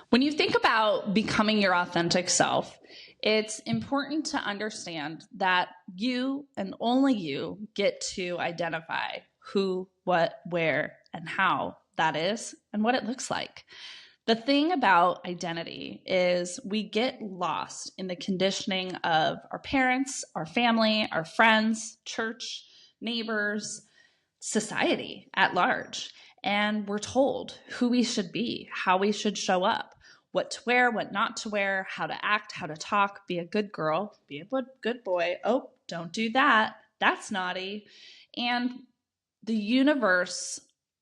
When you think about becoming your authentic self, it's important to understand that you and only you get to identify who, what, where, and how that is and what it looks like. The thing about identity is we get lost in the conditioning of our parents, our family, our friends, church, neighbors, society at large. And we're told who we should be, how we should show up, what to wear, what not to wear, how to act, how to talk, be a good girl, be a good boy. Oh, don't do that. That's naughty. And the universe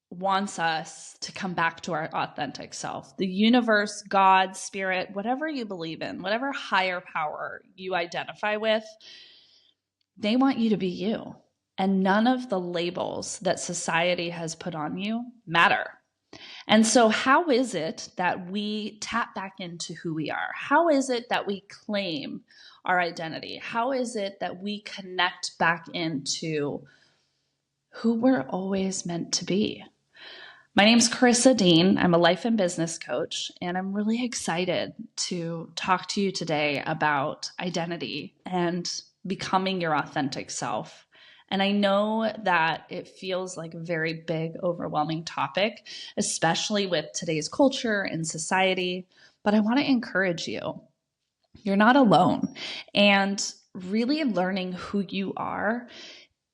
wants us to come back to our authentic self. The universe, God, spirit, whatever you believe in, whatever higher power you identify with, they want you to be you. And none of the labels that society has put on you matter. And so how is it that we tap back into who we are? How is it that we claim our identity? How is it that we connect back into who we're always meant to be? My name's Karissa Dean. I'm a life and business coach, and I'm really excited to talk to you today about identity and becoming your authentic self. And I know that it feels like a very big, overwhelming topic, especially with today's culture and society, but I want to encourage you. You're not alone. And really learning who you are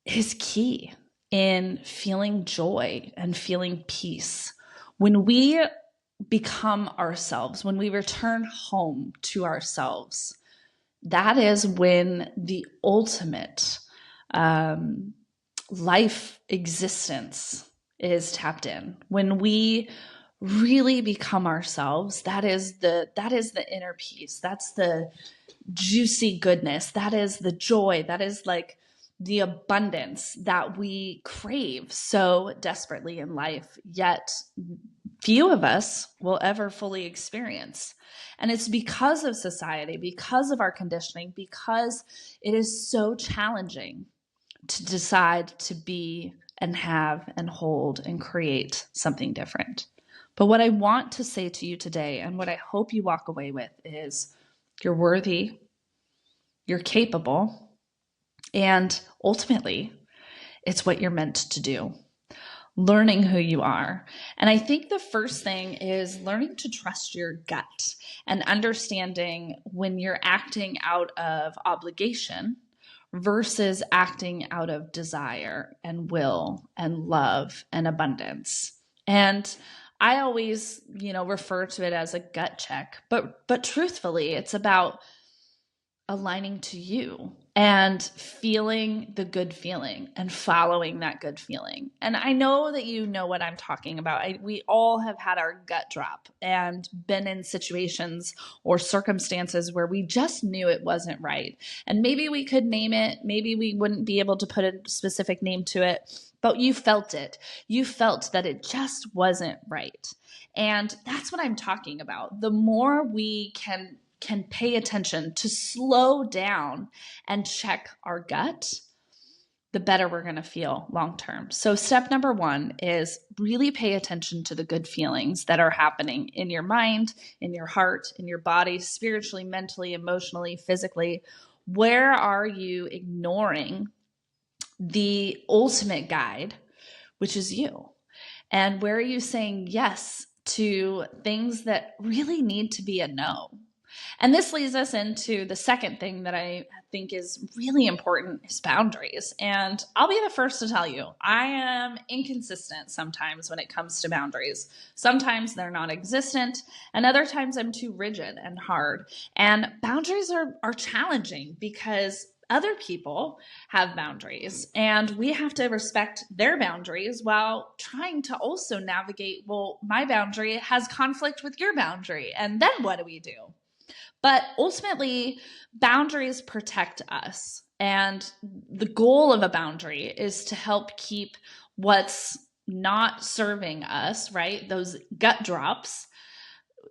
is key in feeling joy and feeling peace. When we become ourselves, when we return home to ourselves, that is when the ultimate life existence is tapped in. When we really become ourselves, that is the inner peace. That's the juicy goodness. That is the joy. That is like the abundance that we crave so desperately in life, yet few of us will ever fully experience. And it's because of society, because of our conditioning, because it is so challenging to decide to be and have and hold and create something different. But what I want to say to you today, and what I hope you walk away with, is you're worthy, you're capable, and ultimately, it's what you're meant to do. Learning who you are. And I think the first thing is learning to trust your gut and understanding when you're acting out of obligation versus acting out of desire and will and love and abundance. And I always, refer to it as a gut check, but truthfully, it's about aligning to you and feeling the good feeling and following that good feeling. And I know that you know what I'm talking about. We all have had our gut drop and been in situations or circumstances where we just knew it wasn't right. And maybe we could name it, maybe we wouldn't be able to put a specific name to it, but you felt it. You felt that it just wasn't right. And that's what I'm talking about. The more we can pay attention to slow down and check our gut, the better we're going to feel long term. So step number one is really pay attention to the good feelings that are happening in your mind, in your heart, in your body, spiritually, mentally, emotionally, physically. Where are you ignoring the ultimate guide, which is you? And where are you saying yes to things that really need to be a no? And this leads us into the second thing that I think is really important is boundaries. And I'll be the first to tell you, I am inconsistent sometimes when it comes to boundaries. Sometimes they're non-existent, and other times I'm too rigid and hard. And boundaries are challenging because other people have boundaries and we have to respect their boundaries while trying to also navigate, well, my boundary has conflict with your boundary. And then what do we do? But ultimately, boundaries protect us. And the goal of a boundary is to help keep what's not serving us, right? Those gut drops,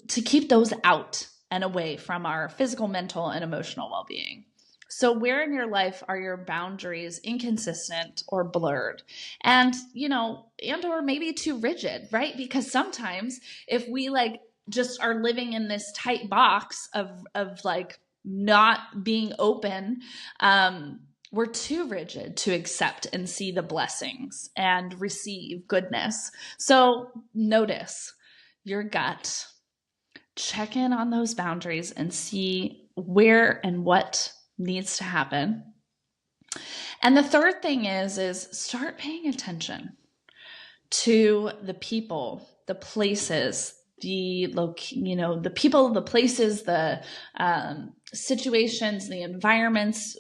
to keep those out and away from our physical, mental, and emotional well-being. So where in your life are your boundaries inconsistent or blurred? And, or maybe too rigid, right? Because sometimes if we just are living in this tight box of like not being open. We're too rigid to accept and see the blessings and receive goodness. So notice your gut, check in on those boundaries and see where and what needs to happen. And the third thing is start paying attention to the people, the places, the people, the places, the situations, the environments.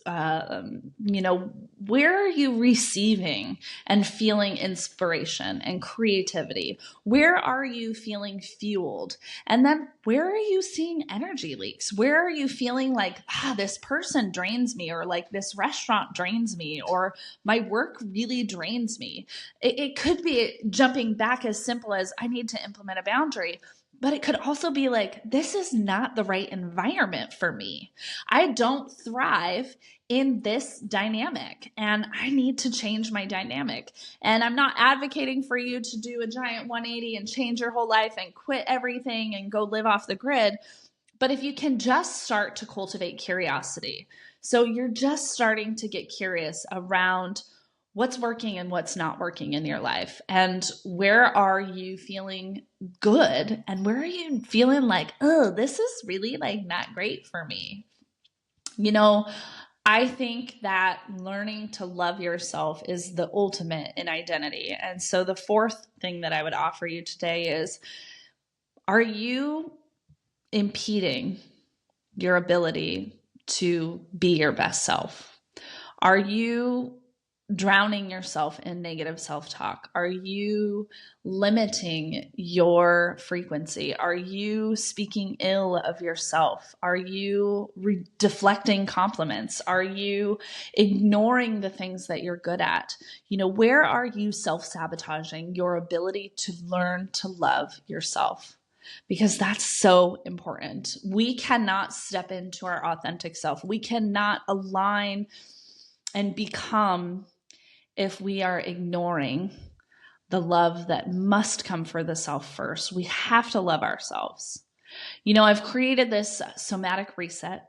Where are you receiving and feeling inspiration and creativity? Where are you feeling fueled? And then where are you seeing energy leaks? Where are you feeling like, this person drains me, or like this restaurant drains me, or my work really drains me? It could be jumping back as simple as I need to implement a boundary. But it could also be like, this is not the right environment for me. I don't thrive in this dynamic, and I need to change my dynamic. And I'm not advocating for you to do a giant 180 and change your whole life and quit everything and go live off the grid. But if you can just start to cultivate curiosity. So you're just starting to get curious around what's working and what's not working in your life, and where are you feeling good and where are you feeling like, oh, this is really like not great for me. I think that learning to love yourself is the ultimate in identity. And so the fourth thing that I would offer you today is, are you impeding your ability to be your best self? Are you drowning yourself in negative self-talk? Are you limiting your frequency? Are you speaking ill of yourself? Are you deflecting compliments? Are you ignoring the things that you're good at? Where are you self-sabotaging your ability to learn to love yourself? Because that's so important. We cannot step into our authentic self. We cannot align and become if we are ignoring the love that must come for the self first. We have to love ourselves. I've created this somatic reset.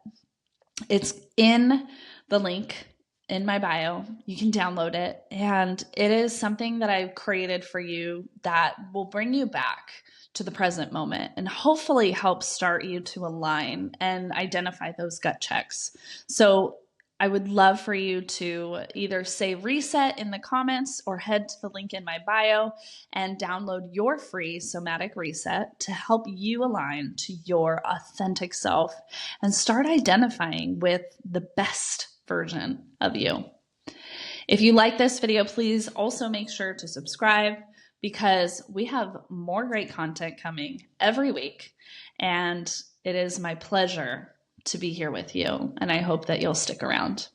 It's in the link in my bio. You can download it. And it is something that I've created for you that will bring you back to the present moment and hopefully help start you to align and identify those gut checks. So I would love for you to either say reset in the comments or head to the link in my bio and download your free somatic reset to help you align to your authentic self and start identifying with the best version of you. If you like this video, please also make sure to subscribe, because we have more great content coming every week, and it is my pleasure to be here with you, and I hope that you'll stick around.